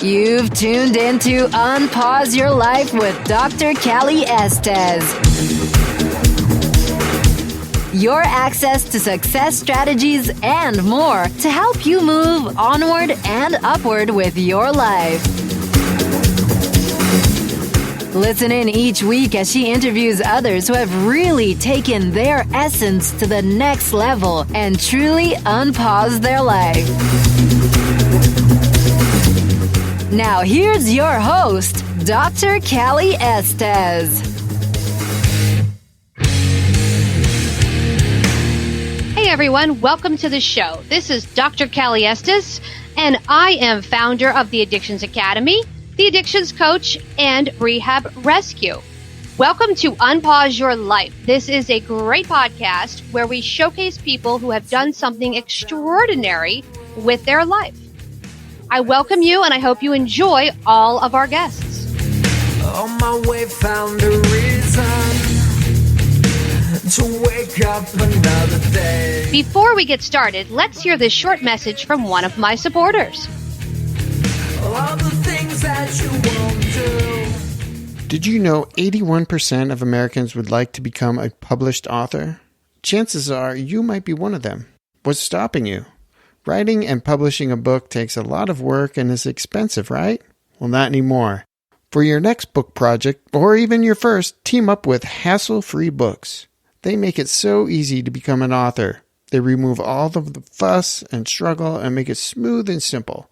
You've tuned into Unpause Your Life with Dr. Callie Estes. Your access to success strategies and more to help you move onward and upward with your life. Listen in each week as she interviews others who have really taken their essence to the next level and truly unpaused their life. Now here's your host, Dr. Callie Estes. Hey everyone, welcome to the show. This is Dr. Callie Estes, and I am founder of the Addictions Academy, the Addictions Coach, and Rehab Rescue. Welcome to Unpause Your Life. This is a great podcast where we showcase people who have done something extraordinary with their life. I welcome you, and I hope you enjoy all of our guests. On my way, found a reason to wake up another day. Before we get started, let's hear this short message from one of my supporters. All the things that you won't do. Did you know 81% of Americans would like to become a published author? Chances are you might be one of them. What's stopping you? Writing and publishing a book takes a lot of work and is expensive, right? Well, not anymore. For your next book project, or even your first, team up with Hassle-Free Books. They make it so easy to become an author. They remove all of the fuss and struggle and make it smooth and simple.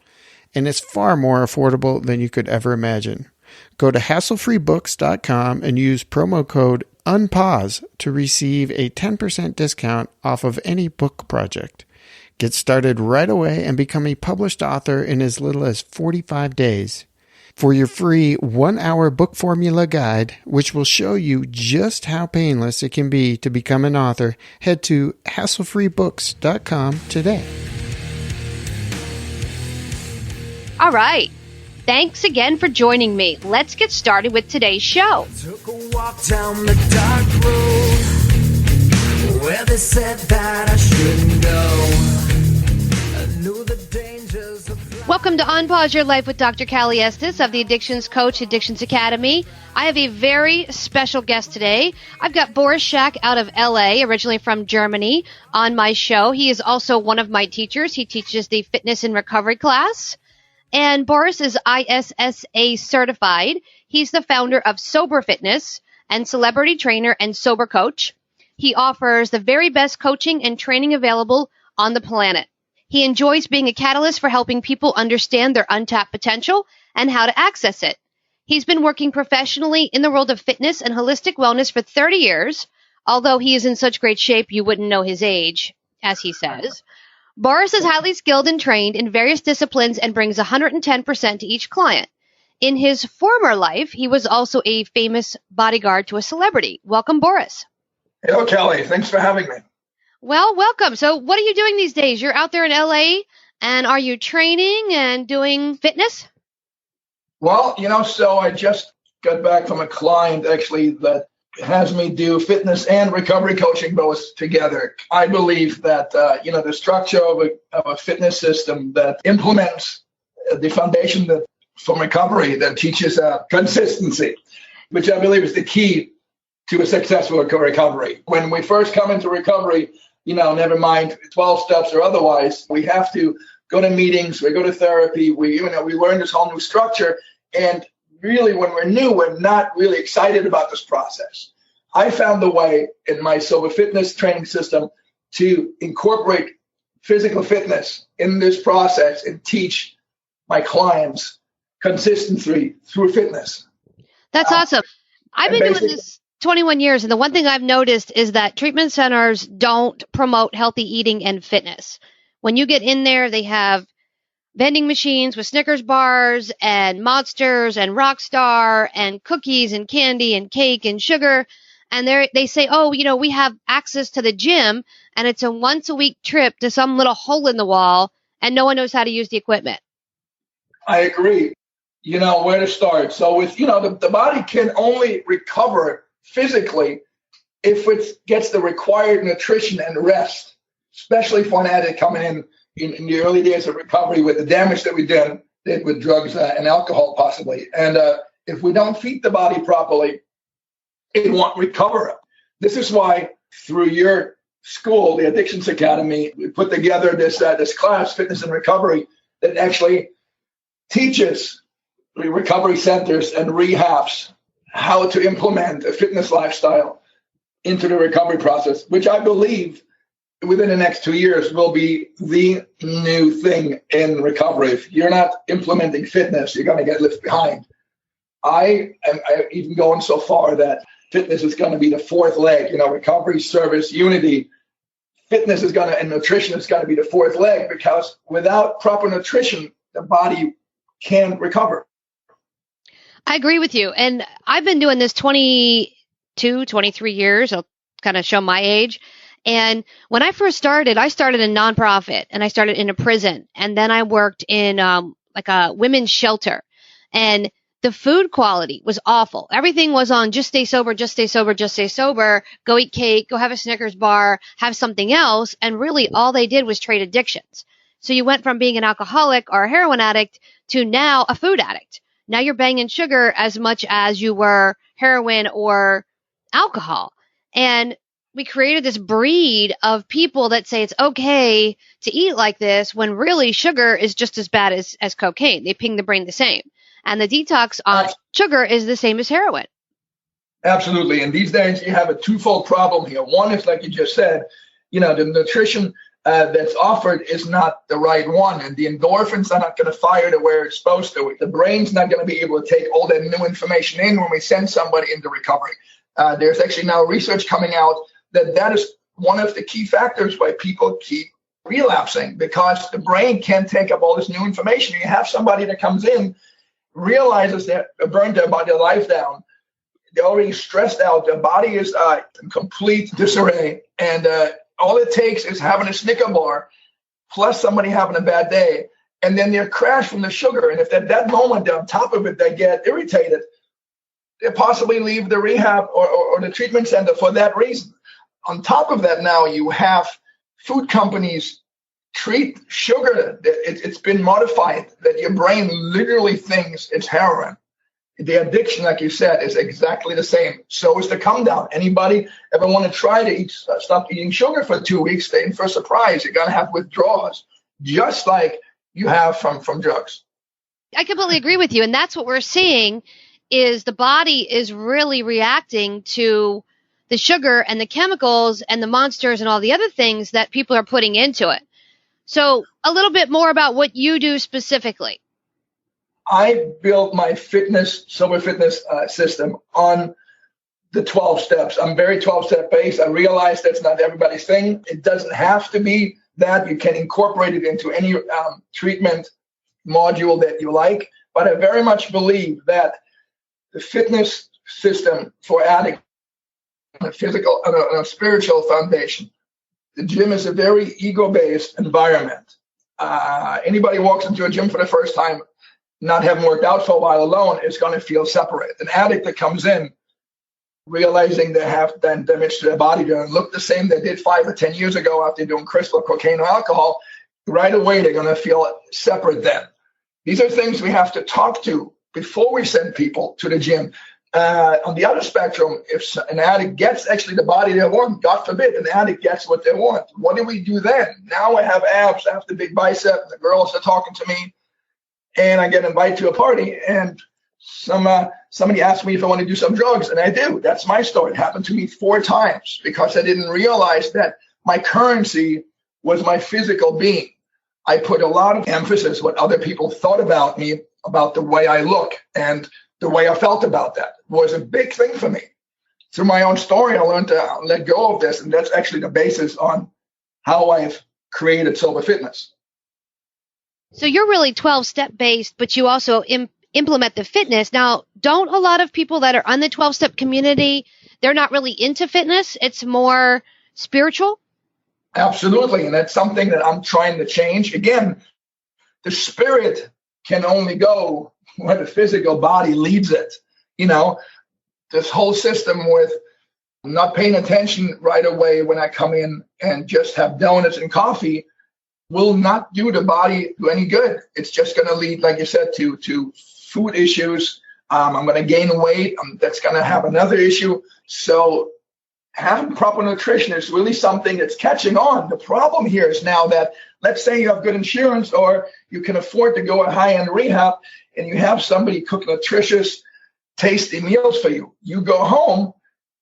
And it's far more affordable than you could ever imagine. Go to hasslefreebooks.com and use promo code UNPAUSE to receive a 10% discount off of any book project. Get started right away and become a published author in as little as 45 days. For your free 1-hour book formula guide, which will show you just how painless it can be to become an author, head to hasslefreebooks.com today. All right. Thanks again for joining me. Let's get started with today's show. Took a walk down the dark road where they said that I shouldn't go. I knew the dangers of... Welcome to Unpause Your Life with Dr. Callie Estes of the Addictions Coach, Addictions Academy. I have a very special guest today. I've got Boris Schaak out of LA, originally from Germany, on my show. He is also one of my teachers. He teaches the fitness and recovery class. And Boris is ISSA Certified. He's the founder of Sober Fitness and celebrity trainer and sober coach. He offers the very best coaching and training available on the planet. He enjoys being a catalyst for helping people understand their untapped potential and how to access it. He's been working professionally in the world of fitness and holistic wellness for 30 years, although he is in such great shape you wouldn't know his age, as he says. Boris is highly skilled and trained in various disciplines and brings 110% to each client. In his former life, he was also a famous bodyguard to a celebrity. Welcome, Boris. Hello, Callie. Thanks for having me. Well, welcome. So what are you doing these days? You're out there in LA, and are you training and doing fitness? Well, so I just got back from a client, actually, that has me do fitness and recovery coaching both together. I believe that, the structure of a fitness system that implements the foundation for recovery, that teaches consistency, which I believe is the key to a successful recovery. When we first come into recovery, never mind 12 steps or otherwise, we have to go to meetings, we go to therapy, we learn this whole new structure. And really, when we're new, we're not really excited about this process. I found a way in my sober fitness training system to incorporate physical fitness in this process and teach my clients consistency through fitness. That's awesome. I've been doing this 21 years, and the one thing I've noticed is that treatment centers don't promote healthy eating and fitness. When you get in there, they have vending machines with Snickers bars and Monsters and Rockstar and cookies and candy and cake and sugar. And they say, we have access to the gym, and it's a once-a-week trip to some little hole in the wall, and no one knows how to use the equipment. I agree. Where to start. So with, the body can only recover physically if it gets the required nutrition and rest, especially for an addict coming in the early days of recovery with the damage that we've done did with drugs and alcohol possibly. And if we don't feed the body properly, it won't recover. This is why through your school, the Addictions Academy, we put together this class, Fitness and Recovery, that actually teaches the recovery centers and rehabs how to implement a fitness lifestyle into the recovery process, which I believe within the next 2 years will be the new thing in recovery. If you're not implementing fitness, you're going to get left behind. I am even going so far that fitness is going to be the fourth leg, recovery, service, unity. Fitness is going to, and nutrition is going to be the fourth leg, because without proper nutrition, the body can't recover. I agree with you. And I've been doing this 22, 23 years. I'll kind of show my age. And when I first started, I started in nonprofit, and I started in a prison. And then I worked in like a women's shelter. And the food quality was awful. Everything was on just stay sober, just stay sober, just stay sober, go eat cake, go have a Snickers bar, have something else. And really all they did was trade addictions. So you went from being an alcoholic or a heroin addict to now a food addict. Now you're banging sugar as much as you were heroin or alcohol. And we created this breed of people that say it's okay to eat like this, when really sugar is just as bad as cocaine. They ping the brain the same. And the detox on sugar is the same as heroin. Absolutely. And these days you have a twofold problem here. One is, like you just said, the nutrition that's offered is not the right one. And the endorphins are not going to fire to where it's supposed to. The brain's not going to be able to take all that new information in when we send somebody into recovery. There's actually now research coming out that is one of the key factors why people keep relapsing, because the brain can't take up all this new information. You have somebody that comes in, realizes that they burned their life down. They're already stressed out. Their body is in complete disarray. And all it takes is having a Snicker bar plus somebody having a bad day. And then they're crashed from the sugar. And if at that moment, on top of it, they get irritated, they possibly leave the rehab or the treatment center for that reason. On top of that, now you have food companies treat sugar. It's been modified that your brain literally thinks it's heroin. The addiction, like you said, is exactly the same. So is the come down. Anybody ever want to try to stop eating sugar for 2 weeks, stay in for a surprise. You're going to have withdrawals, just like you have from drugs. I completely agree with you. And that's what we're seeing, is the body is really reacting to the sugar and the chemicals and the monsters and all the other things that people are putting into it. So a little bit more about what you do specifically. I built my sober fitness system on the 12 steps. I'm very 12-step based. I realize that's not everybody's thing. It doesn't have to be that. You can incorporate it into any treatment module that you like. But I very much believe that the fitness system for addicts, on a physical and a spiritual foundation. The gym is a very ego-based environment. Anybody walks into a gym for the first time, not having worked out for a while alone, is going to feel separate. An addict that comes in realizing they have done damage to their body, they don't look the same they did 5 or 10 years ago after doing crystal, cocaine, or alcohol, right away they're going to feel separate then. These are things we have to talk to before we send people to the gym. On the other spectrum, if an addict gets actually the body they want, God forbid, an addict gets what they want, what do we do then? Now I have abs, I have the big bicep, and the girls are talking to me, and I get invited to a party, and somebody asked me if I want to do some drugs, and I do. That's my story. It happened to me 4 times because I didn't realize that my currency was my physical being. I put a lot of emphasis what other people thought about me, about the way I look, and the way I felt about that was a big thing for me. Through my own story, I learned to let go of this, and that's actually the basis on how I've created Sober Fitness. So you're really 12-step based, but you also implement the fitness. Now, don't a lot of people that are on the 12-step community, they're not really into fitness? It's more spiritual? Absolutely, and that's something that I'm trying to change. Again, the spirit can only go where the physical body leads it. This whole system with not paying attention right away when I come in and just have donuts and coffee will not do the body any good. It's just going to lead, like you said, to food issues. I'm going to gain weight. That's going to have another issue. So having proper nutrition is really something that's catching on. The problem here is now that, let's say you have good insurance or you can afford to go a high-end rehab and you have somebody cook nutritious, tasty meals for you. You go home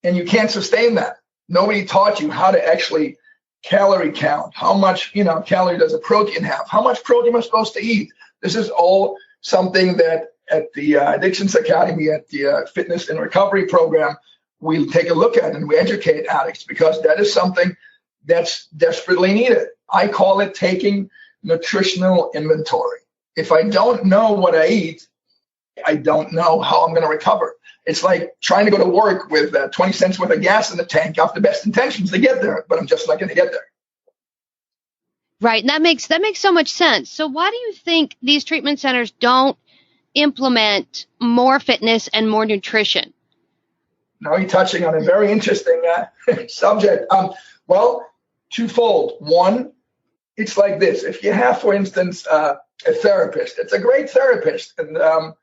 and you can't sustain that. Nobody taught you how to actually calorie count, how much, calorie does a protein have, how much protein am I supposed to eat. This is all something that at the Addictions Academy, at the Fitness and Recovery Program, we take a look at and we educate addicts, because that is something that's desperately needed. I call it taking nutritional inventory. If I don't know what I eat, I don't know how I'm going to recover. It's like trying to go to work with 20 cents worth of gas in the tank. I have the best intentions to get there, but I'm just not going to get there. Right. And that makes so much sense. So why do you think these treatment centers don't implement more fitness and more nutrition? Now you're touching on a very interesting subject. Well, twofold. One, it's like this. If you have, for instance, a therapist, it's a great therapist, and the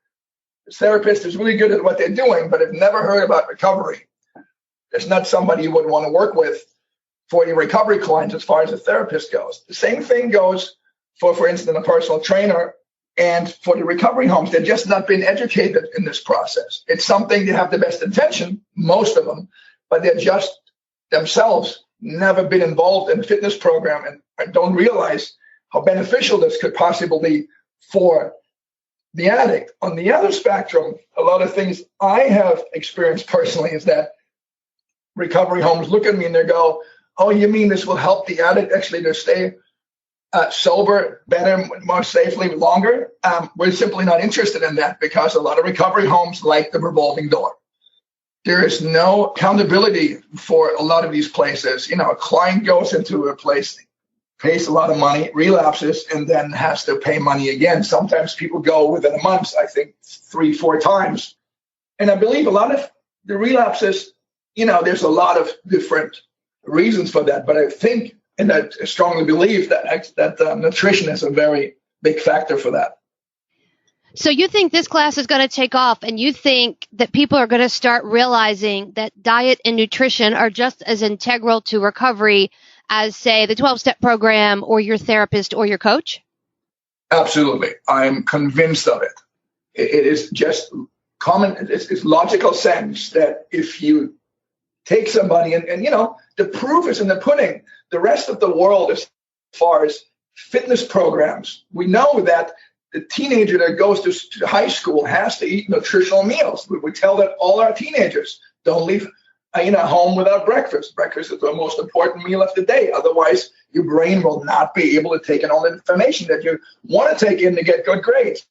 therapist is really good at what they're doing, but have never heard about recovery. It's not somebody you would want to work with for your recovery clients as far as a therapist goes. The same thing goes for instance, a personal trainer and for the recovery homes. They've just not been educated in this process. It's something they have the best intention, most of them, but they're just themselves never been involved in a fitness program and don't realize how beneficial this could possibly be for the addict. On the other spectrum, a lot of things I have experienced personally is that recovery homes look at me and they go, "Oh, you mean this will help the addict actually to stay sober better, more safely, longer?" We're simply not interested in that, because a lot of recovery homes like the revolving door. There is no accountability for a lot of these places. A client goes into a place, pays a lot of money, relapses, and then has to pay money again. Sometimes people go within a month, I think 3-4 times. And I believe a lot of the relapses, there's a lot of different reasons for that. But I think, and I strongly believe that nutrition is a very big factor for that. So you think this class is going to take off, and you think that people are going to start realizing that diet and nutrition are just as integral to recovery as, say, the 12-step program or your therapist or your coach? Absolutely. I'm convinced of it. It is just common, it's logical sense that if you take somebody and the proof is in the pudding. The rest of the world, as far as fitness programs, we know that the teenager that goes to high school has to eat nutritional meals. We tell that all our teenagers don't leave home without breakfast. Breakfast is the most important meal of the day. Otherwise, your brain will not be able to take in all the information that you want to take in to get good grades.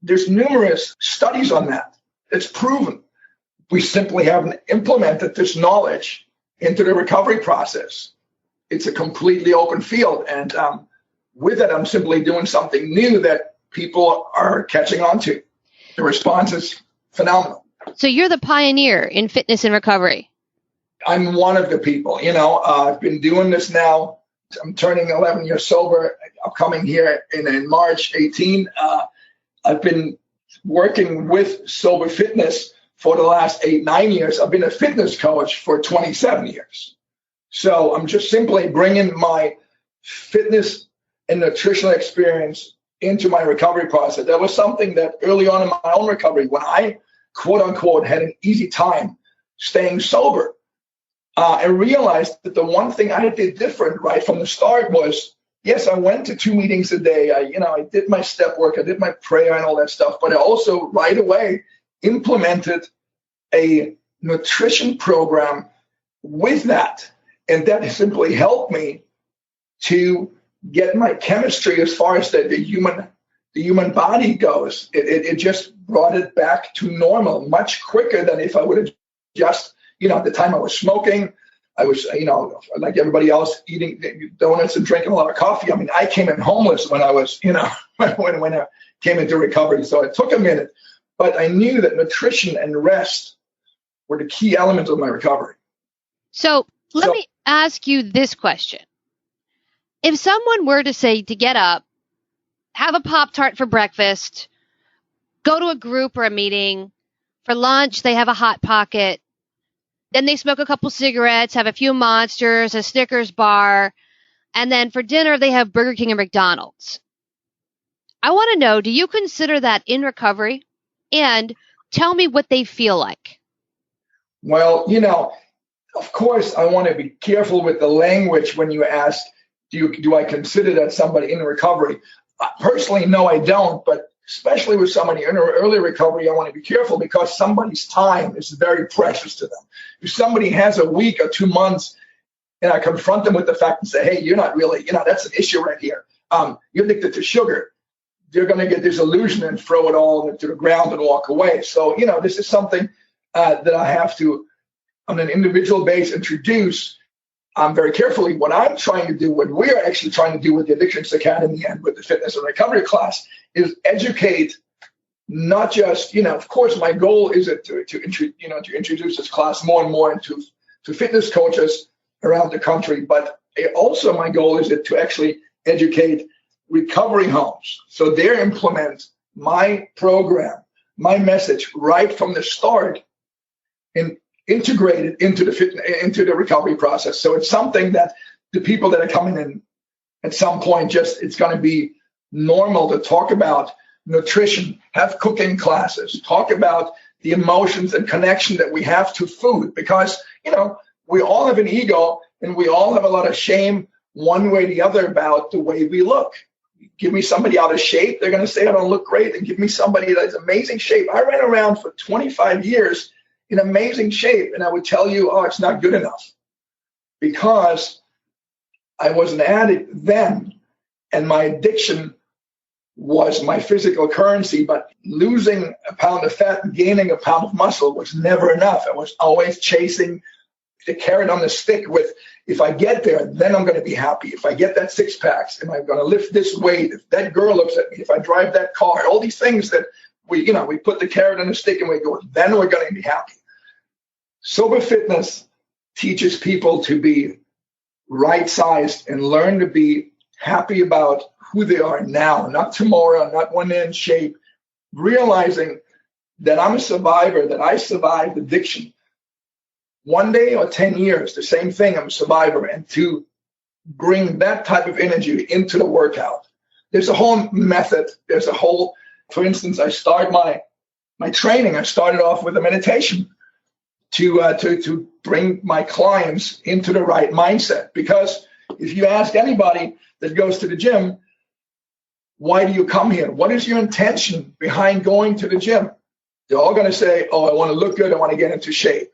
There's numerous studies on that. It's proven. We simply haven't implemented this knowledge into the recovery process. It's a completely open field. And with it, I'm simply doing something new that people are catching on to. The response is phenomenal. So you're the pioneer in fitness and recovery. I'm one of the people. I've been doing this now. I'm turning 11 years sober. I'm coming here in March 18. I've been working with Sober Fitness for the last 8-9 years. I've been a fitness coach for 27 years. So I'm just simply bringing my fitness and nutritional experience into my recovery process. That was something that early on in my own recovery, when I, quote unquote, had an easy time staying sober, I realized that the one thing I did different right from the start was, yes, I went to 2 meetings a day. I did my step work. I did my prayer and all that stuff. But I also right away implemented a nutrition program with that. And that simply helped me to get my chemistry as far as the human body goes. It just brought it back to normal much quicker than if I would have just, at the time I was smoking, I was, like everybody else, eating donuts and drinking a lot of coffee. I mean, I came in homeless when I was, when I came into recovery. So it took a minute, but I knew that nutrition and rest were the key elements of my recovery. So let me ask you this question. If someone were to say to get up, have a Pop-Tart for breakfast, go to a group or a meeting, for lunch they have a Hot Pocket, then they smoke a couple cigarettes, have a few Monsters, a Snickers bar, and then for dinner they have Burger King or McDonald's. I want to know, do you consider that in recovery? And tell me what they feel like. Well, of course, I want to be careful with the language when you ask, do I consider that somebody in recovery? Personally, no, I don't. But especially with somebody in early recovery, I want to be careful because somebody's time is very precious to them. If somebody has a week or 2 months and I confront them with the fact and say, hey, you're not really, that's an issue right here. You're addicted to sugar. They're going to get disillusioned and throw it all into the ground and walk away. So, this is something that I have to, on an individual basis, introduce very carefully. What I'm trying to do, what we're actually trying to do with the Addictions Academy and with the Fitness and Recovery class is educate, not just, of course, my goal is to introduce this class more and more into fitness coaches around the country. But also my goal is to actually educate recovery homes. So they implement my program, my message right from the start and integrate it into the recovery process. So it's something that the people that are coming in at some point, it's going to be normal to talk about nutrition, have cooking classes, talk about the emotions and connection that we have to food, because, we all have an ego and we all have a lot of shame one way or the other about the way we look. Give me somebody out of shape, they're going to say I don't look great, and give me somebody that's amazing shape. I ran around for 25 years in amazing shape, and I would tell you, it's not good enough because I was an addict then, and my addiction was my physical currency, but losing a pound of fat and gaining a pound of muscle was never enough. I was always chasing the carrot on the stick with, if I get there, then I'm going to be happy. If I get that 6-packs, am I going to lift this weight? If that girl looks at me, if I drive that car, all these things that we put the carrot on the stick and we go, then we're going to be happy. Sober fitness teaches people to be right-sized and learn to be happy about who they are now, not tomorrow, not when they're in shape, realizing that I'm a survivor, that I survived addiction. 1 day or 10 years, the same thing, I'm a survivor. And to bring that type of energy into the workout. There's a whole method. For instance, I start my training. I started off with a meditation to bring my clients into the right mindset. Because if you ask anybody that goes to the gym, why do you come here? What is your intention behind going to the gym? They're all going to say, I want to look good. I want to get into shape.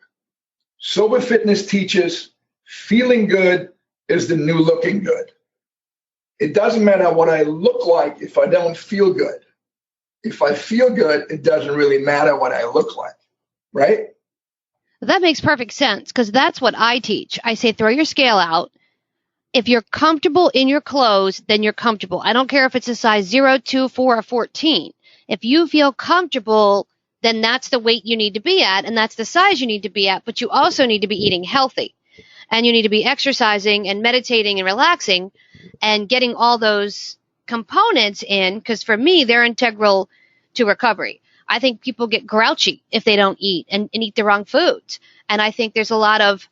Sober fitness teaches feeling good is the new looking good. It doesn't matter what I look like if I don't feel good. If I feel good, it doesn't really matter what I look like, right? That makes perfect sense, because that's what I teach. I say throw your scale out. If you're comfortable in your clothes, then you're comfortable. I don't care if it's a size 0, 2, 4, or 14. If you feel comfortable, then that's the weight you need to be at, and that's the size you need to be at, but you also need to be eating healthy. And you need to be exercising and meditating and relaxing and getting all those components in, because for me, they're integral to recovery. I think people get grouchy if they don't eat and eat the wrong foods. And I think there's a lot of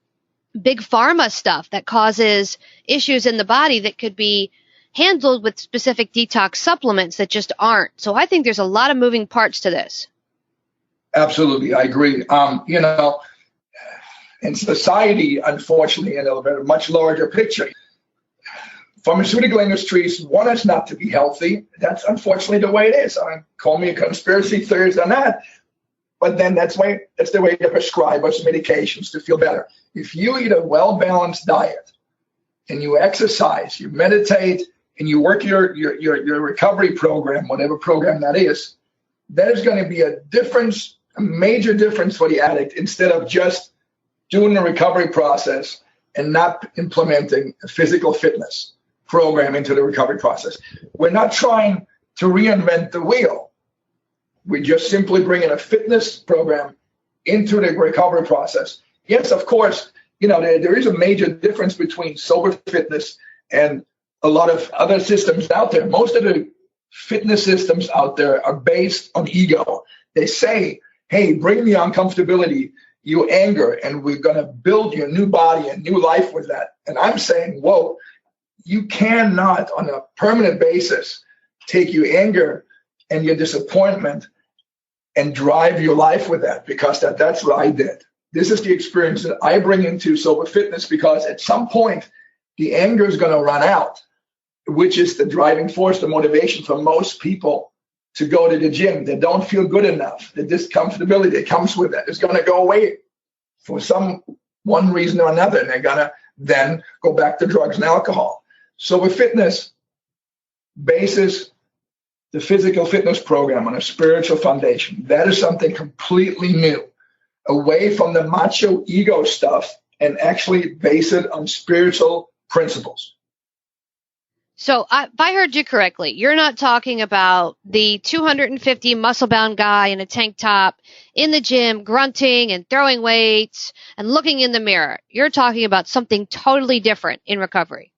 big pharma stuff that causes issues in the body that could be handled with specific detox supplements that just aren't. So I think there's a lot of moving parts to this. Absolutely, I agree. In society, unfortunately, in a much larger picture, pharmaceutical industries want us not to be healthy. That's unfortunately the way it is. Call me a conspiracy theorist on that, but then that's the way they prescribe us medications to feel better. If you eat a well-balanced diet and you exercise, you meditate, and you work your recovery program, whatever program that is going to be a difference, a major difference for the addict, instead of just doing the recovery process and not implementing a physical fitness program into the recovery process. We're not trying to reinvent the wheel. We just simply bring in a fitness program into the recovery process. Yes, of course, there is a major difference between sober fitness and a lot of other systems out there. Most of the fitness systems out there are based on ego. They say, hey, bring me uncomfortability, you anger, and we're going to build you a new body and new life with that. And I'm saying, whoa, you cannot on a permanent basis take your anger and your disappointment and drive your life with that, because that's what I did. This is the experience that I bring into sober fitness, because at some point, the anger is going to run out, which is the driving force, the motivation for most people to go to the gym. They don't feel good enough. The discomfortability that comes with that is going to go away for one reason or another, and they're going to then go back to drugs and alcohol. So with fitness, bases the physical fitness program on a spiritual foundation. That is something completely new, away from the macho ego stuff, and actually base it on spiritual principles. So if I heard you correctly, you're not talking about the 250 muscle-bound guy in a tank top in the gym grunting and throwing weights and looking in the mirror. You're talking about something totally different in recovery.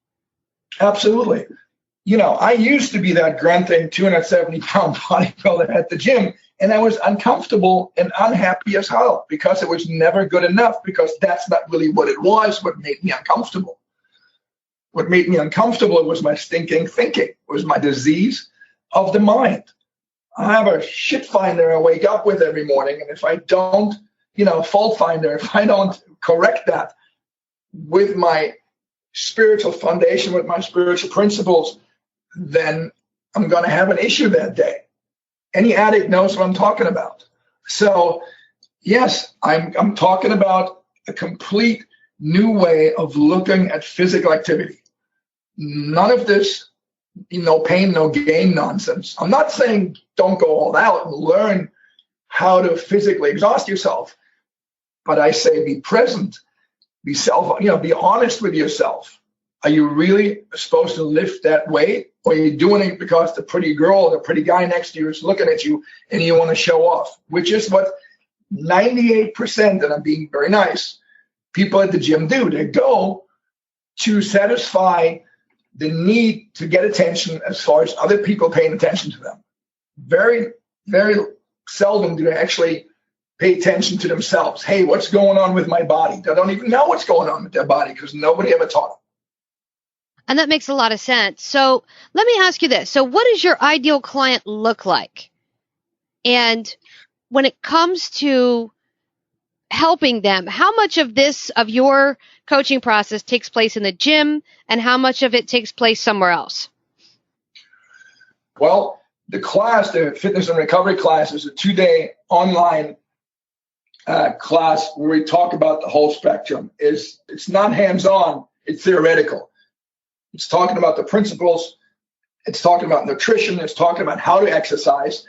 Absolutely. I used to be that grunting 270-pound bodybuilder at the gym, and I was uncomfortable and unhappy as hell because it was never good enough, because that's not really what it was, what made me uncomfortable. What made me uncomfortable was my stinking thinking, was my disease of the mind. I have a shit finder I wake up with every morning, and if I don't, fault finder, if I don't correct that with my spiritual foundation, with my spiritual principles, then I'm going to have an issue that day. Any addict knows what I'm talking about. So, yes, I'm talking about a complete new way of looking at physical activity. None of this, no pain, no gain nonsense. I'm not saying don't go all out and learn how to physically exhaust yourself, but I say be present, be honest with yourself. Are you really supposed to lift that weight, or are you doing it because the pretty girl or the pretty guy next to you is looking at you and you want to show off, which is what 98%, and I'm being very nice, people at the gym do. They go to satisfy the need to get attention as far as other people paying attention to them. Very, very seldom do they actually pay attention to themselves. Hey, what's going on with my body? They don't even know what's going on with their body because nobody ever taught them. And that makes a lot of sense. So let me ask you this. So what does your ideal client look like? And when it comes to helping them, how much of your coaching process takes place in the gym, and how much of it takes place somewhere else? Well, the fitness and recovery class, is a 2-day online class where we talk about the whole spectrum. It's not hands-on, it's theoretical. It's talking about the principles. It's talking about nutrition. It's talking about how to exercise.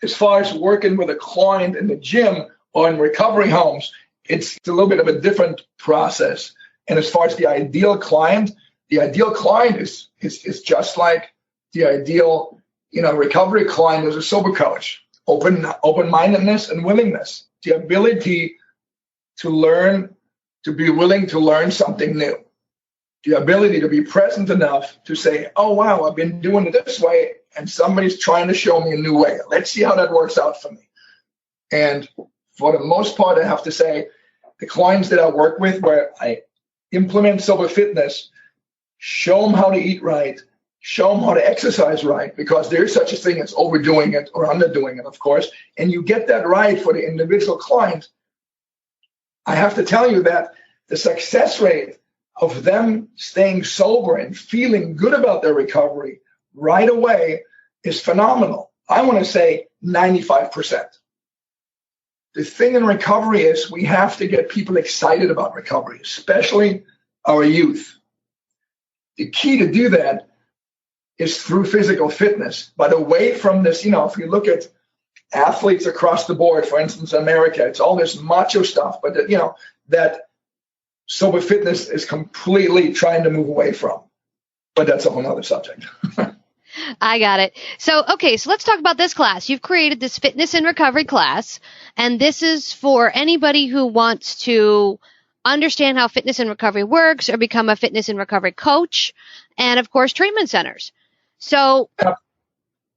As far as working with a client in the gym or in recovery homes, it's a little bit of a different process. And as far as the ideal client is just like the ideal, recovery client is a sober coach. Open-mindedness and willingness, the ability to learn, to be willing to learn something new. The ability to be present enough to say, oh, wow, I've been doing it this way, and somebody's trying to show me a new way. Let's see how that works out for me. And for the most part, I have to say, the clients that I work with where I implement sober fitness, show them how to eat right, show them how to exercise right, because there's such a thing as overdoing it or underdoing it, of course, and you get that right for the individual client. I have to tell you that the success rate of them staying sober and feeling good about their recovery right away is phenomenal. I want to say 95%. The thing in recovery is we have to get people excited about recovery, especially our youth. The key to do that is through physical fitness, but away from this, if you look at athletes across the board, for instance, in America, it's all this macho stuff, but that sober fitness is completely trying to move away from. But that's a whole other subject. I got it. So let's talk about this class. You've created this fitness and recovery class, and this is for anybody who wants to understand how fitness and recovery works or become a fitness and recovery coach, and of course, treatment centers. So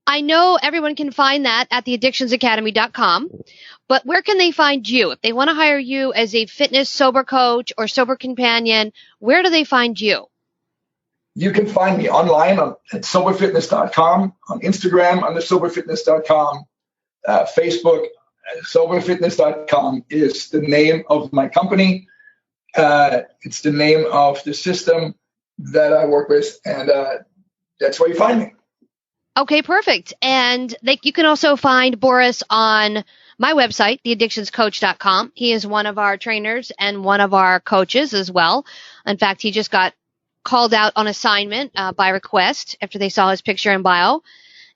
I know everyone can find that at theaddictionsacademy.com, but where can they find you? If they want to hire you as a fitness sober coach or sober companion, where do they find you? You can find me online at soberfitness.com, on Instagram under soberfitness.com, Facebook, soberfitness.com is the name of my company. It's the name of the system that I work with, and that's where you find me. Okay, perfect. And you can also find Boris on my website, theaddictionscoach.com. He is one of our trainers and one of our coaches as well. In fact, he just got called out on assignment by request after they saw his picture and bio.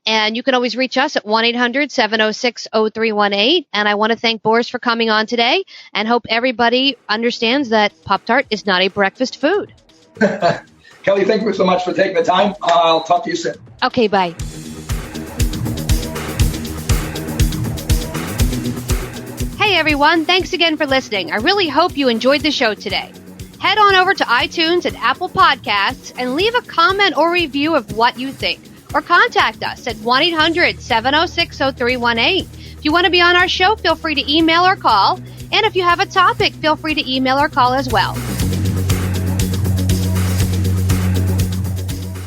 And you can always reach us at 1-800-706-0318. And I want to thank Boris for coming on today and hope everybody understands that Pop-Tart is not a breakfast food. Kelly, thank you so much for taking the time. I'll talk to you soon. Okay, bye. Hey, everyone. Thanks again for listening. I really hope you enjoyed the show today. Head on over to iTunes and Apple Podcasts and leave a comment or review of what you think. Or contact us at 1-800-706-0318. If you want to be on our show, feel free to email or call. And if you have a topic, feel free to email or call as well.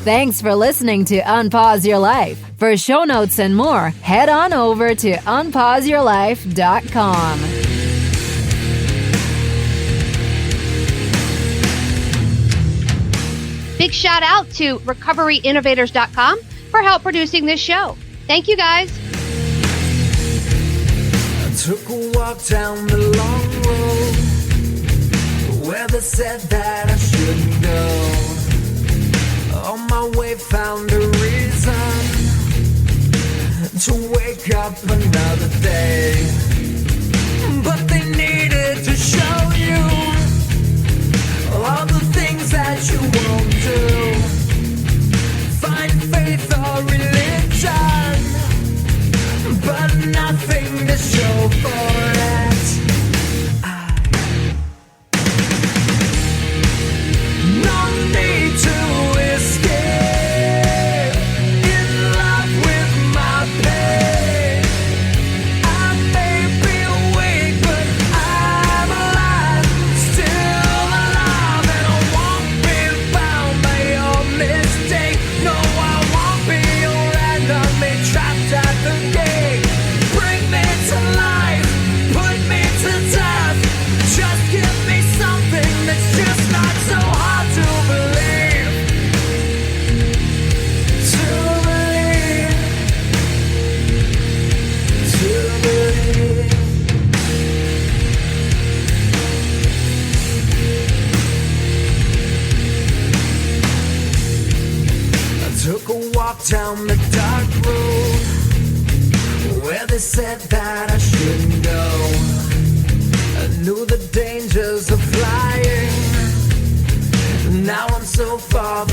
Thanks for listening to Unpause Your Life. For show notes and more, head on over to unpauseyourlife.com. Big shout out to recoveryinnovators.com for help producing this show. Thank you, guys. I took a walk down the long road where they said that I shouldn't go. On my way found a reason to wake up another day. But they needed to show you all the things that you won't do. Find faith or religion, but nothing to show for it. No need to escape in love with my pain. I may be awake, but I'm alive, still alive, and I won't be bound by your mistake. No, I won't be your enemy, trapped at the gate. Bring me to life, put me to death. Just give me something that's just not so hard to believe. To believe. To believe. I took a walk down the dark road where they said that I shouldn't go. I knew the dangers of flying. Now I'm so far